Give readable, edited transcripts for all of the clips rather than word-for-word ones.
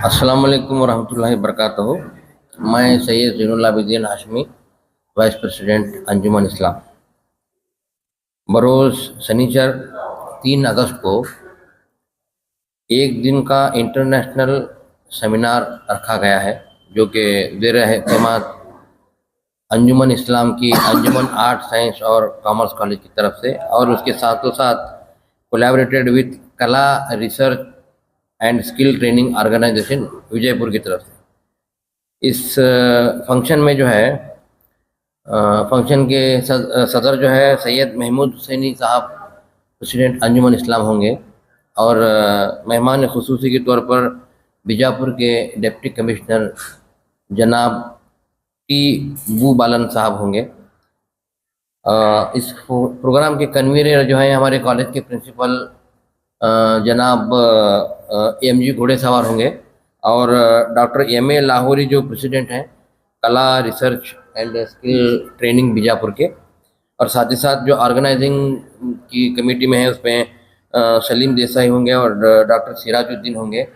अस्सलाम वालेकुम वरहमतुल्लाहि वबरकातुहू। मैं सैयद ज़ैनुल हाशमी, वाइस प्रेसिडेंट अंजुमन इस्लाम। बरोज़ शनिचर 3 अगस्त को एक दिन का इंटरनेशनल सेमिनार रखा गया है, जो कि ज़ेर एहतमाद अंजुमन इस्लाम की अंजुमन आर्ट साइंस और कॉमर्स कॉलेज की तरफ से, और उसके साथों साथ collaborated with Kala research and skill training organisation Vijaypur की तरफ से। इस फंक्शन में जो है फंक्शन के सदर जो है सैयद महमूद हुसैनी साहब, प्रेसिडेंट अंजुमन इस्लाम होंगे, और मेहमान खुसूसी के तौर पर बीजापुर के डिप्टी कमिश्नर जनाब टी बू बालन साहब होंगे। इस प्रोग्राम के कन्वीनर जो हैं हमारे कॉलेज के प्रिंसिपल जनाब एम जी घोड़े सवार होंगे, और डॉक्टर एम ए लाहौरी जो प्रेसिडेंट हैं कला research and skill training Bijapur के, और साथ ही साथ जो ऑर्गेनाइजिंग की कमेटी में है उसमें सलीम देसाई होंगे और डॉक्टर सिराजुद्दीन होंगे,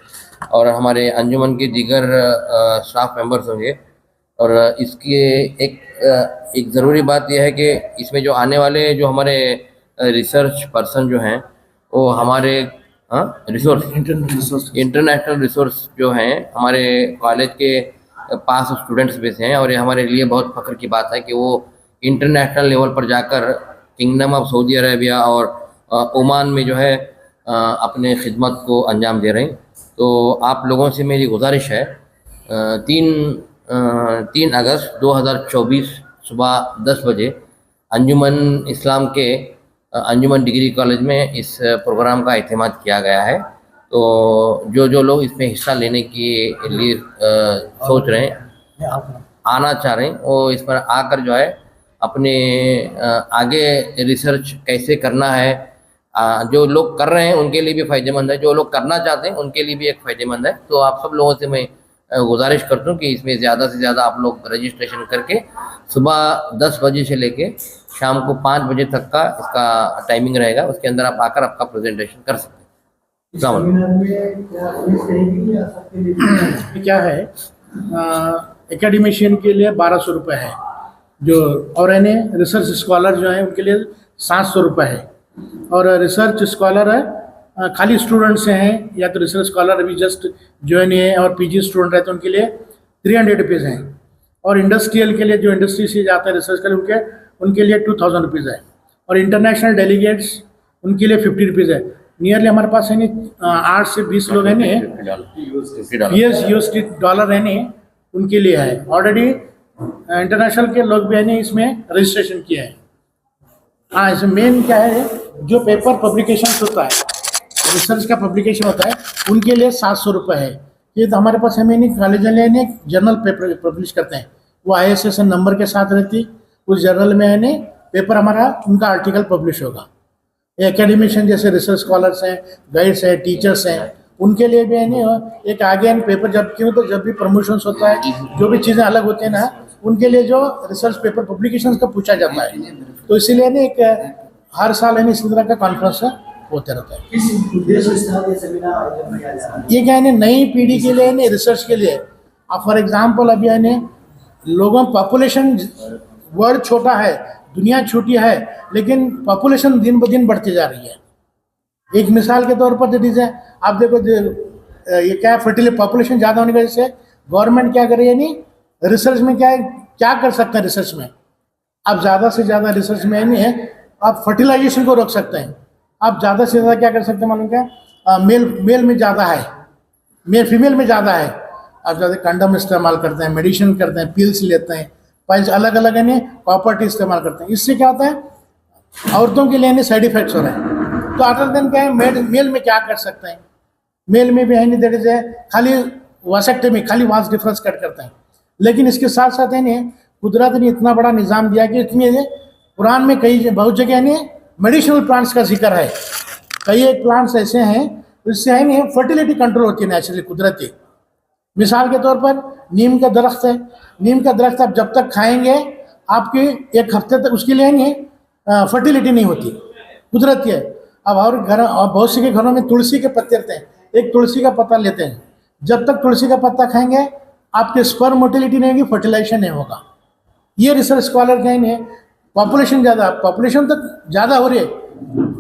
और हमारे अंजुमन के दीगर स्टाफ मेंबर्स होंगे। और इसकी एक ज़रूरी बात यह है कि इसमें जो आने वाले जो हमारे रिसर्च पर्सन जो हैं वो हमारे इंटरनेशनल रिसोर्स जो हैं हमारे कॉलेज के पास स्टूडेंट्स में से हैं, और ये हमारे लिए बहुत फ़ख्र की बात है कि वो इंटरनेशनल लेवल पर जाकर किंगडम ऑफ सऊदी अरेबिया और ओमान में जो है अपने खिदमत को अंजाम दे रहे हैं। तो आप लोगों से मेरी गुजारिश है, 3 अगस्त 2024 सुबह 10 बजे अंजुमन इस्लाम के अंजुमन डिग्री कॉलेज में इस प्रोग्राम का एहतमाद किया गया है। तो जो लोग इसमें हिस्सा लेने के लिए सोच रहे हैं, आना चाह रहे हैं, वो इस पर आकर जो है अपने आगे रिसर्च कैसे करना है, जो लोग कर रहे हैं उनके लिए भी फ़ायदेमंद है, जो लोग करना चाहते हैं उनके लिए भी एक फ़ायदेमंद है। तो आप सब लोगों से मैं गुजारिश करता हूँ कि इसमें ज़्यादा से ज़्यादा आप लोग रजिस्ट्रेशन करके सुबह 10 बजे से लेके शाम को 5 बजे तक का इसका टाइमिंग रहेगा, उसके अंदर आप आकर आपका प्रेजेंटेशन कर सकते हैं। क्या है, एकेडमिशियन के लिए 1200 रुपये है जो, और यानी रिसर्च स्कॉलर जो है उनके लिए 700 रुपये है। और रिसर्च स्कॉलर है खाली स्टूडेंट से हैं, या तो रिसर्च स्कॉलर अभी जस्ट ज्वाइन है और पीजी स्टूडेंट है तो उनके लिए 300 रुपीज़ हैं। और इंडस्ट्रियल के लिए जो इंडस्ट्री से जाते हैं रिसर्च के लिए उनके लिए 2000 रुपीज़ है। और इंटरनेशनल डेलीगेट्स उनके लिए 50 रुपीज़ है। नियरली हमारे पास है नहीं 8 से 20 लोग हैं नहीं $USD है नहीं, उनके लिए है। ऑलरेडी इंटरनेशनल के लोग भी है नहीं इसमें रजिस्ट्रेशन किए हैं। हाँ, इसमें मेन क्या है, जो पेपर पब्लिकेशन होता है, रिसर्च का पब्लिकेशन होता है, उनके लिए 700 रुपये है। ये तो हमारे पास हमें नहीं, कॉलेज वाले ने जर्नल पेपर पब्लिश करते हैं, वो ISSN नंबर के साथ रहती, उस जर्नल में है नहीं पेपर हमारा उनका आर्टिकल पब्लिश होगा। एकेडमिशियन जैसे रिसर्च स्कॉलर्स हैं, गाइड्स हैं, टीचर्स हैं, उनके लिए भी है नहीं एक आगे पेपर जब क्यों तो जब भी प्रमोशंस होता है, जो भी चीज़ें अलग होती हैं ना, उनके लिए जो रिसर्च पेपर पब्लिकेशंस का पूछा जाता है। तो इसीलिए ना एक हर साल है इसी तरह का कॉन्फ्रेंस होते रहता है। ये क्या है नई पीढ़ी के लिए नहीं, रिसर्च के लिए। अब फॉर एग्जांपल अभी है लोगों पॉपुलेशन, वर्ल्ड छोटा है, दुनिया छोटी है, लेकिन पॉपुलेशन दिन ब दिन बढ़ती जा रही है। एक मिसाल के तौर पर दीजिए, आप देखो ये क्या फर्टिलिटी पॉपुलेशन ज़्यादा होने की वजह से गवर्नमेंट क्या कर रही है नहीं, रिसर्च में क्या कर सकते हैं रिसर्च में। आप ज़्यादा से ज़्यादा रिसर्च में नहीं है, आप फर्टिलाइजेशन को रोक सकते हैं। आप ज़्यादा से ज़्यादा क्या कर सकते हैं मालूम क्या, मेल में ज़्यादा है, फीमेल में ज़्यादा है, आप ज़्यादा कंडम इस्तेमाल करते हैं, मेडिसिन करते हैं, पिल्स लेते हैं, पाइल्स अलग अलग है नहीं प्रॉपर्टी इस्तेमाल करते हैं। इससे क्या होता है, औरतों के लिए साइड इफेक्ट्स हो रहे हैं। तो अदर देन क्या है, मेल में क्या कर सकते हैं, मेल में भी है नहीं देर इज खाली वासेक्टमी, खाली वास डिफरेंस कट करते हैं। लेकिन इसके साथ साथ है नहीं कुदरत ने इतना बड़ा निज़ाम दिया कि इसमें कुरान में कई बहुत जगह है नहीं मेडिसिनल प्लांट्स का जिक्र है। कई एक प्लांट्स ऐसे हैं जिससे है नहीं फर्टिलिटी कंट्रोल होती है नेचुरली, कुदरती। मिसाल के तौर पर नीम का दरख्त है, नीम का दरख्त आप जब तक खाएंगे आपकी 1 हफ्ते तक उसके लिए नहीं फर्टिलिटी नहीं होती, कुदरती है। अब और बहुत से के घरों में तुलसी के पत्ते रहते हैं, एक तुलसी का पत्ता लेते हैं, जब तक तुलसी का पत्ता खाएंगे आपके स्पर्म मोटिलिटी नहीं होगी, फर्टिलाइजेशन नहीं होगा। ये रिसर्च स्कॉलर कहेंगे पॉपुलेशन तो ज़्यादा हो रही है,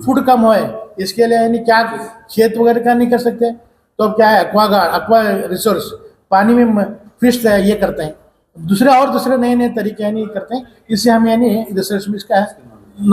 फूड कम हो है, इसके लिए यानी क्या खेत वगैरह का नहीं कर सकते, तो अब क्या है, एक्वा रिसोर्स पानी में फिश ये करते हैं, दूसरे नए नए तरीके यानी करते हैं। इससे हम यानी रिसर्च में इसका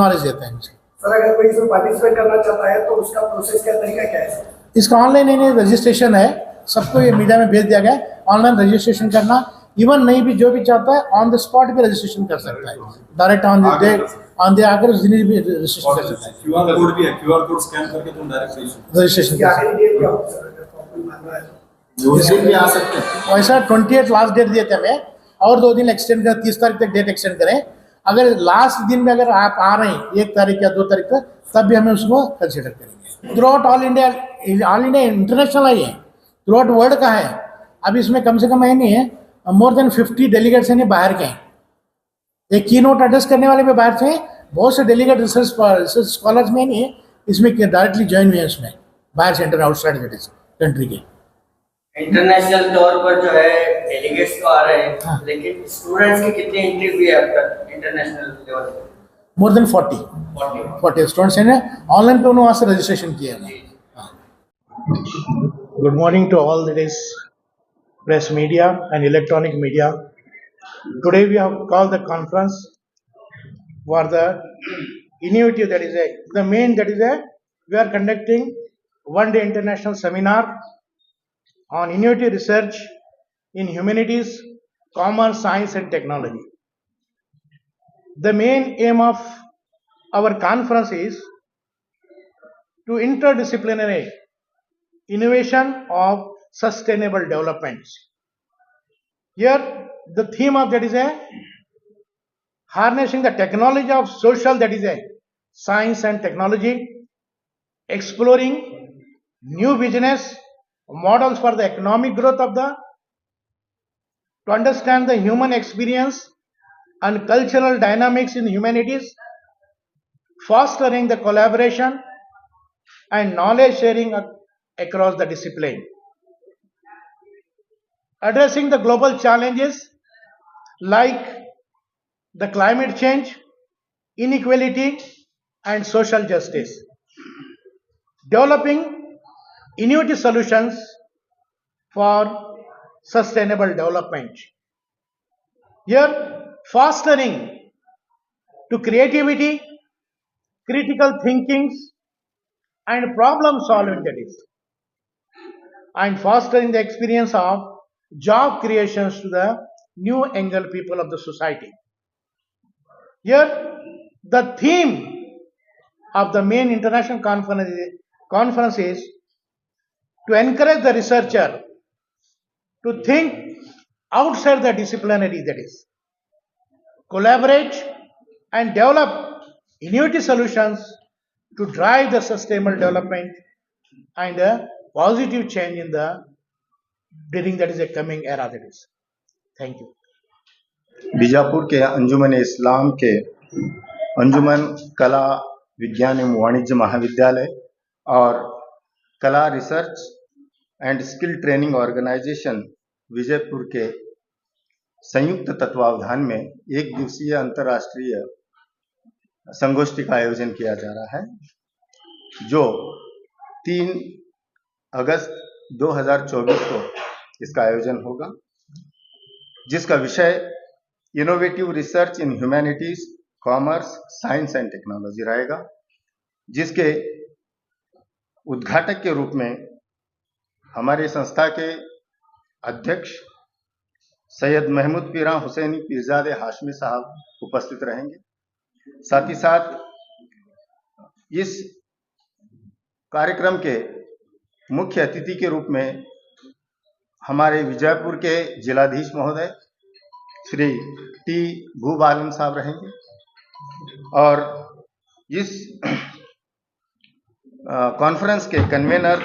नॉलेज देते हैं। सर अगर कोई इसमें पार्टिसिपेट करना चाहता है तो उसका प्रोसेस क्या, तरीका क्या है सर? इसका ऑनलाइन यानी रजिस्ट्रेशन है, सबको ये मीडिया में भेज दिया गया है, ऑनलाइन रजिस्ट्रेशन करना। इवन नहीं भी जो भी चाहता है ऑन द स्पॉट भी रजिस्ट्रेशन कर सकता है, डायरेक्ट ऑन द आकर उस दिन भी रजिस्ट्रेशन कर सकता है। क्यूआर कोड भी है, क्यूआर कोड स्कैन करके तुम डायरेक्ट रजिस्ट्रेशन इसकी आखिरी डेट क्या होगी सर, अगर कोई मांग रहा है तो? उस दिन भी आ सकते हैं। वैसा 28 लास्ट डेट दिए थे हमें, और 2 दिन एक्सटेंड करें, 30 तारीख तक डेट एक्सटेंड करें। अगर लास्ट दिन में अगर आप आ रहे हैं 1 तारीख या 2 तारीख तक, तब भी हमें उसको कंसिडर करेंगे। Through out all India international है, ये थ्रू आउट वर्ल्ड का है। अभी इसमें कम से कम है नहीं है, मोर देन 50 डेलीगेट्स हैं बाहर के हैं। एक की नोट एड्रेस करने वाले भी बाहर से, बहुत से डेलीगेट रिसर्च स्कॉलर्स में नहीं है इसमें डायरेक्टली ज्वाइन हुए हैं इसमें, बाहर सेंटर आउटसाइड कंट्री के। इंटरनेशनल तौर पर जो है डेलीगेट्स तो आ रहे हैं, हाँ। लेकिन स्टूडेंट्स की कितनी एंट्री हुई है अब तक इंटरनेशनल लेवल पर? मोर देन 40 स्टूडेंट्स हैं, ऑनलाइन पे उन्होंने वहाँ से रजिस्ट्रेशन किया है। Good morning to all that is press media and electronic media. Today we have called the conference for the innovative, that is we are conducting one-day international seminar on innovative research in humanities, commerce, science and technology. The main aim of our conference is to interdisciplinary innovation of sustainable development. Here the theme of that is harnessing the technology of social, that is science and technology, exploring new business models for the economic growth of to understand the human experience and cultural dynamics in humanities, fostering the collaboration and knowledge sharing across the discipline, addressing the global challenges like the climate change, inequality and social justice, developing innovative solutions for sustainable development. Here fostering to creativity, critical thinking and problem solving, that is, and fostering the experience of job creations to the new younger people of the society. Here the theme of the main international conference is to encourage the researcher to think outside the disciplinary, that is, collaborate and develop innovative solutions to drive the sustainable development and a positive change in the during that is a coming era, that is. Thank you. Bijapur के अंजुमन इस्लाम के अंजुमन कला विज्ञान एवं वाणिज्य महाविद्यालय और Kala research and skill training organisation Vijaypur के संयुक्त तत्वावधान में एक दिवसीय अंतर्राष्ट्रीय संगोष्ठी का आयोजन किया जा रहा है, जो 3 अगस्त 2024 को इसका आयोजन होगा, जिसका विषय innovative research in humanities, commerce, science and technology रहेगा, जिसके उद्घाटक के रूप में हमारी संस्था के अध्यक्ष सैयद महमूद पीरा हुसैनी पीरजादे हाशमी साहब उपस्थित रहेंगे। साथ ही साथ इस कार्यक्रम के मुख्य अतिथि के रूप में हमारे विजयपुर के जिलाधीश महोदय श्री टी भूबालन साहब रहेंगे और इस कॉन्फ्रेंस के कन्वेनर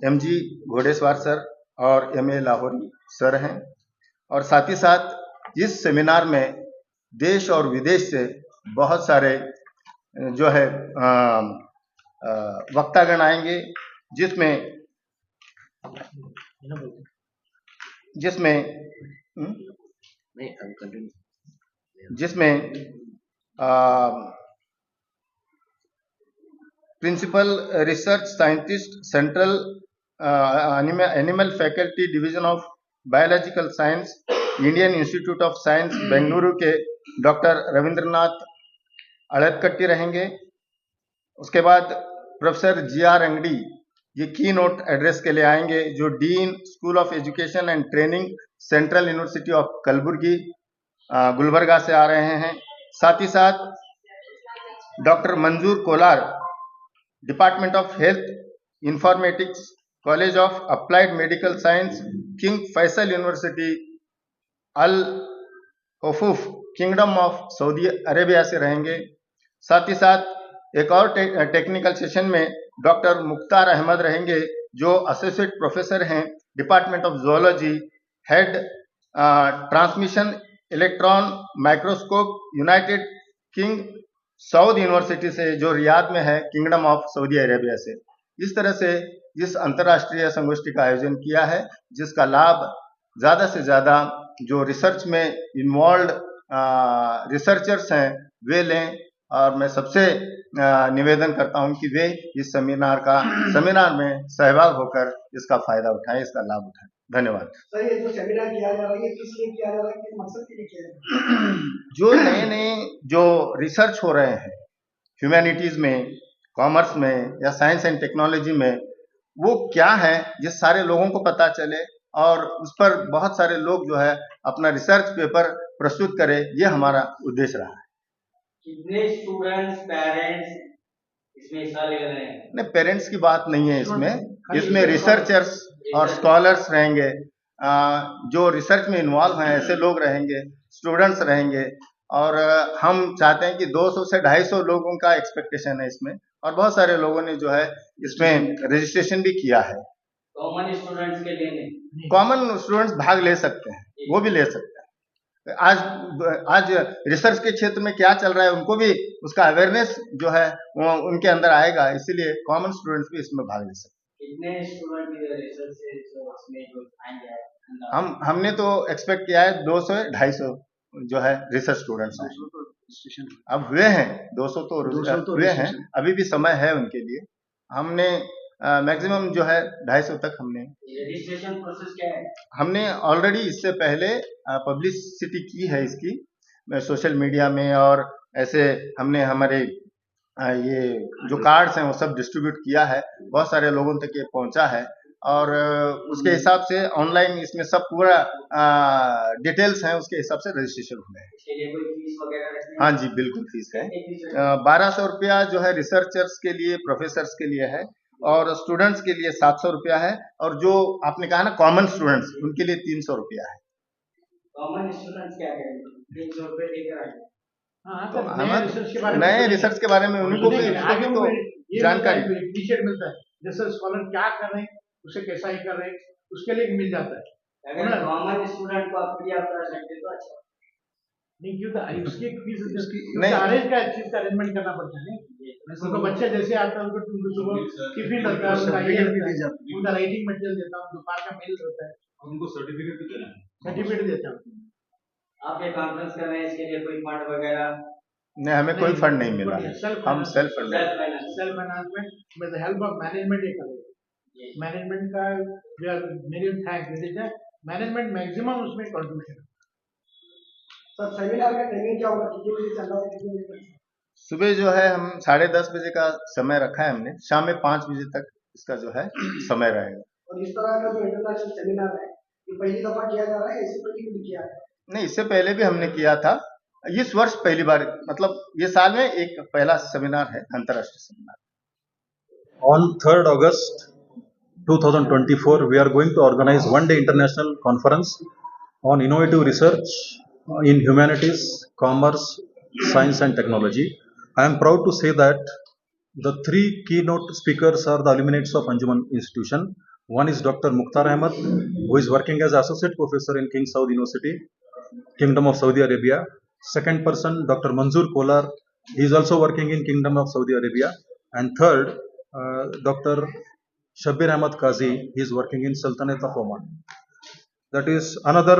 एमजी घोडेस्वार सर और एमए लाहौरी सर हैं और साथ ही साथ इस सेमिनार में देश और विदेश से बहुत सारे जो है वक्तागण आएंगे, जिसमें जिसमें नहीं, अब कंटिन्यू। जिसमें principal research scientist central animal faculty division of biological science Indian institute of science Bengaluru के डॉक्टर रविंद्रनाथ अड़तकट्टी रहेंगे। उसके बाद प्रोफेसर GR अंगड़ी ये की नोट एड्रेस के लिए आएंगे, जो dean School of Education and Training Central University of Kalaburagi Gulbarga से आ रहे हैं। साथ ही साथ doctor Manjur Kolar Department of Health Informatics College of Applied Medical Science King Faisal University Al Hofuf Kingdom of Saudi Arabia से रहेंगे। साथ ही साथ एक और टेक्निकल सेशन में डॉक्टर मुख्तार अहमद रहेंगे, जो एसोसिएट प्रोफेसर हैं department of zoology, head transmission electron microscope United king Saud university से, जो रियाद में है, किंगडम ऑफ सऊदी अरेबिया से। इस तरह से इस अंतर्राष्ट्रीय संगोष्ठी का आयोजन किया है, जिसका लाभ ज़्यादा से ज़्यादा जो रिसर्च में इन्वॉल्व रिसर्चर्स हैं वे लें, और मैं सबसे निवेदन करता हूं कि वे इस सेमिनार में सहभाग होकर इसका फायदा उठाएं, इसका लाभ उठाएं। धन्यवाद। सर, ये जो सेमिनार किया जा रहा है, ये किस लिए किया जा रहा है, किस मकसद के लिए किया जा रहा है? जो नए नए जो रिसर्च हो रहे हैं ह्यूमैनिटीज में, कॉमर्स में या साइंस एंड टेक्नोलॉजी में, वो क्या है ये सारे लोगों को पता चले और उस पर बहुत सारे लोग जो है अपना रिसर्च पेपर प्रस्तुत करें, ये हमारा उद्देश्य रहा है। कितने स्टूडेंट्स, पेरेंट्स इसमें हिस्सा ले रहे हैं? नहीं, पेरेंट्स की बात नहीं है इसमें रिसर्चर्स और स्कॉलर्स रहेंगे, जो रिसर्च में इन्वॉल्व हैं ऐसे लोग रहेंगे, स्टूडेंट्स रहेंगे, और हम चाहते हैं कि 200 से 250 लोगों का एक्सपेक्टेशन है इसमें, और बहुत सारे लोगों ने जो है इसमें रजिस्ट्रेशन भी किया है। कॉमन स्टूडेंट्स के लिए नहीं? कॉमन स्टूडेंट्स भाग ले सकते हैं, वो भी ले सकते हैं। आज रिसर्च के क्षेत्र में क्या चल रहा है उनको भी उसका अवेयरनेस जो है वो उनके अंदर आएगा, इसीलिए कॉमन स्टूडेंट्स भी इसमें भाग ले सकते हैं। कितने स्टूडेंट रिसर्च से इसमें जो आएंगे? हमने तो एक्सपेक्ट किया है 200 से 250 जो है रिसर्च स्टूडेंट्स हैं। अब हुए हैं 200 तो हुए हैं, अभी भी समय है उनके लिए। हमने मैक्सिमम जो है 250 तक हमने रजिस्ट्रेशन प्रोसेस क्या है? हमने ऑलरेडी इससे पहले पब्लिसिटी की है इसकी सोशल मीडिया में, और ऐसे हमने हमारे ये जो कार्ड्स हैं वो सब डिस्ट्रीब्यूट किया है, बहुत सारे लोगों तक ये पहुंचा है, और उसके हिसाब से ऑनलाइन इसमें सब पूरा डिटेल्स हैं, उसके हिसाब से रजिस्ट्रेशन हुआ है। इसके लिए कोई फीस वगैरह रखनी है? हाँ जी, बिल्कुल फीस है। 1200 रुपया जो है रिसर्चर्स के लिए, प्रोफेसर्स के लिए है, और स्टूडेंट्स के लिए 700 रुपया है, और जो आपने कहा ना कॉमन स्टूडेंट्स, उनके लिए 300 रुपया है। कॉमन स्टूडेंट्स क्या करेंगे? 300 रुपये लेकर आएंगे? तो नए रिसर्च के बारे में उनको भी तो जानकारी टी-शर्ट मिलता है, रिसर्च स्कॉलर क्या कर रहे हैं, उसे कैसा ही कर रहे हैं, उसके लिए मिल जाता है। अगर कॉमन स्टूडेंट को आप फ्री आप कर सकते तो अच्छा नहीं, क्यों था उसकी फीस नहीं, अरेंज का चीज का अरेंजमेंट करना पड़ता है। उनको बच्चे जैसे आता है उनको सुबह टिफिन रहता है, उनका राइटिंग मटेरियल देता हूँ, दोपहर का मेल रहता है, उनको सर्टिफिकेट भी देना है। सर्टिफिकेट देता हूँ। आप ये कॉन्फ्रेंस कर रहे हैं, इसके लिए कोई फंड वगैरह? नहीं, हमें कोई फंड नहीं मिला है, हम self fund self financement with the help of management ये करेंगे। मैनेजमेंट का मेरी थैंक्स, मैनेजमेंट मैक्सिमम उसमें कंट्रीब्यूशन। सर, सेमिनार का टाइमिंग क्या होगा, कितने बजे चल रहा है, कितने बजे? सुबह जो है हम 10:30 बजे का समय रखा है हमने, शाम में 5 बजे तक इसका जो है समय रहेगा। और इस तरह का जो इंटरनेशनल सेमिनार है, ये पहली दफा किया जा रहा है, इससे पहले भी किया है? नहीं, इससे पहले भी हमने किया था, इस वर्ष पहली बार, मतलब ये साल में एक पहला सेमिनार है, अंतर्राष्ट्रीय seminar. On 3rd August 2024, we are going to organize one-day international conference on innovative research in humanities, commerce, science and technology. I am proud to say that the 3 keynote speakers are the alumni of Anjuman Institution. One is Dr. Mukhtar Ahmad, who is working as Associate Professor in King Saud University, Kingdom of Saudi Arabia. Second person, Dr. Manzoor Kolar, he is also working in Kingdom of Saudi Arabia. And third, Dr. Shabbir Ahmad Qazi, he is working in Sultanate of Oman. That is another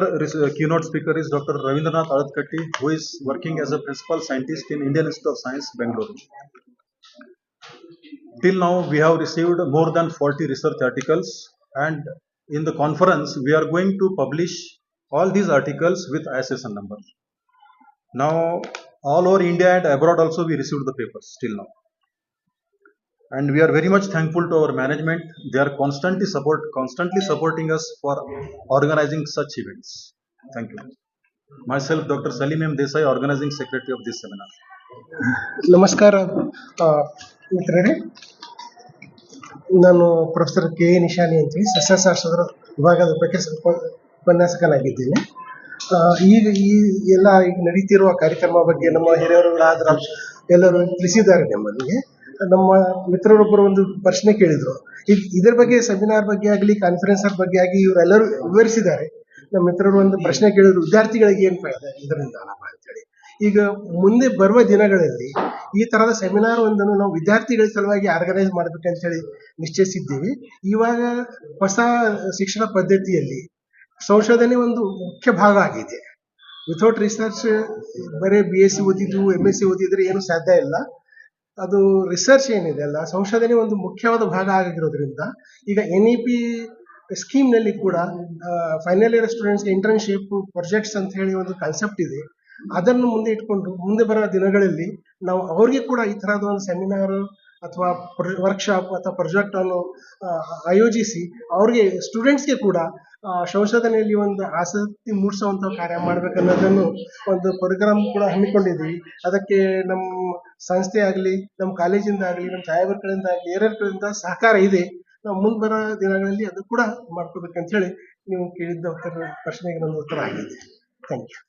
keynote speaker is Dr. Ravindranath Aladkatti, who is working as a principal scientist in Indian Institute of Science, Bangalore. Till now, we have received more than 40 research articles, and in the conference, we are going to publish all these articles with ISSN number. Now, all over India and abroad also, we received the papers till now. And we are very much thankful to our management. They are constantly supporting us for organizing such events. Thank you. Myself, Dr. Salim M. Desai, organizing secretary of this seminar. ನಮಸ್ಕಾರ ಮಿತ್ರರೇ, ನಾನು professor K A ನಿಶಾನಿ ಅಂತೇಳಿ ಸಸ್ಯಶಾಸ್ತ್ರದ ವಿಭಾಗದ ಉಪನ್ಯಾಸಕನಾಗಿದ್ದೇನೆ. ಈಗ ಈಗ ನಡೀತಿರುವ ಕಾರ್ಯಕ್ರಮ ಬಗ್ಗೆ ನಮ್ಮ ಹಿರಿಯರುಗಳಾದ ಎಲ್ಲರೂ ತಿಳಿಸಿದ್ದಾರೆ. ನಮ್ಮ ಮಿತ್ರರೊಬ್ಬರು ಒಂದು ಪ್ರಶ್ನೆ ಕೇಳಿದರು. ಈಗ ಇದರ ಬಗ್ಗೆ ಸೆಮಿನಾರ್ ಬಗ್ಗೆ ಆಗಲಿ ಕಾನ್ಫರೆನ್ಸರ್ ಬಗ್ಗೆ ಆಗಲಿ ಇವರೆಲ್ಲರೂ ವಿವರಿಸಿದ್ದಾರೆ. ನಮ್ಮ ಮಿತ್ರರು ಒಂದು ಪ್ರಶ್ನೆ ಕೇಳಿದ್ರು, ವಿದ್ಯಾರ್ಥಿಗಳಿಗೆ ಏನು ಫಾಯ್ದೆ ಇದರಿಂದ ಲಾಭ ಅಂತೇಳಿ. ಈಗ ಮುಂದೆ ಬರುವ ದಿನಗಳಲ್ಲಿ ಈ ತರಹದ ಸೆಮಿನಾರ್ ಒಂದನ್ನು ನಾವು ವಿದ್ಯಾರ್ಥಿಗಳ ಸಲುವಾಗಿ ಆರ್ಗನೈಸ್ ಮಾಡಬೇಕಂತೇಳಿ ನಿಶ್ಚಯಿಸಿದ್ದೀವಿ. ಇವಾಗ ಹೊಸ ಶಿಕ್ಷಣ ಪದ್ಧತಿಯಲ್ಲಿ ಸಂಶೋಧನೆ ಒಂದು ಮುಖ್ಯ ಭಾಗ ಆಗಿದೆ. ವಿಥೌಟ್ ರಿಸರ್ಚ್ ಬರೀ BSc ಓದಿದ್ದು MSc ಓದಿದ್ರೆ ಏನು ಸಾಧ್ಯ ಇಲ್ಲ. ಅದು ರಿಸರ್ಚ್ ಏನಿದೆ ಅಲ್ಲ, ಸಂಶೋಧನೆ ಒಂದು ಮುಖ್ಯವಾದ ಭಾಗ ಆಗಿರೋದ್ರಿಂದ ಈಗ NEP ಸ್ಕೀಮ್ನಲ್ಲಿ ಕೂಡ ಫೈನಲ್ ಇಯರ್ ಸ್ಟೂಡೆಂಟ್ಸ್ಗೆ ಇಂಟರ್ನ್ಶಿಪ್ ಪ್ರಾಜೆಕ್ಟ್ಸ್ ಅಂತ ಹೇಳಿ ಒಂದು ಕಾನ್ಸೆಪ್ಟ್ ಇದೆ. ಅದನ್ನು ಮುಂದೆ ಇಟ್ಕೊಂಡು ಮುಂದೆ ಬರೋ ದಿನಗಳಲ್ಲಿ ನಾವು ಅವ್ರಿಗೆ ಕೂಡ ಈ ಥರದ ಒಂದು ಸೆಮಿನಾರ್ ಅಥವಾ ವರ್ಕ್ಶಾಪ್ ಅಥವಾ ಪ್ರಾಜೆಕ್ಟ್ ಅನ್ನು ಆಯೋಜಿಸಿ ಅವ್ರಿಗೆ ಸ್ಟೂಡೆಂಟ್ಸ್ಗೆ ಕೂಡ ಸಂಶೋಧನೆಯಲ್ಲಿ ಒಂದು ಆಸಕ್ತಿ ಮೂಡಿಸುವಂಥ ಕಾರ್ಯ ಮಾಡಬೇಕನ್ನೋದನ್ನು ಒಂದು ಪ್ರೋಗ್ರಾಮ್ ಕೂಡ ಹಮ್ಮಿಕೊಂಡಿದ್ದೀವಿ. ಅದಕ್ಕೆ ನಮ್ಮ ಸಂಸ್ಥೆ ಆಗಲಿ, ನಮ್ಮ ಕಾಲೇಜಿಂದ ಆಗಲಿ, ನಮ್ಮ ಛಾಯಾಗ್ರಾಹಕರಿಂದ ಆಗಲಿ, ಕಡೆಯಿಂದ ಸಹಕಾರ ಇದೆ. ನಾವು ಮುಂದೆ ಬರೋ ದಿನಗಳಲ್ಲಿ ಅದು ಕೂಡ ಮಾಡ್ಕೋಬೇಕಂತ ಹೇಳಿ ನೀವು ಕೇಳಿದ್ದ ಪ್ರಶ್ನೆಗೆ ನನ್ನ ಉತ್ತರ ಆಗಿದೆ. Thank you.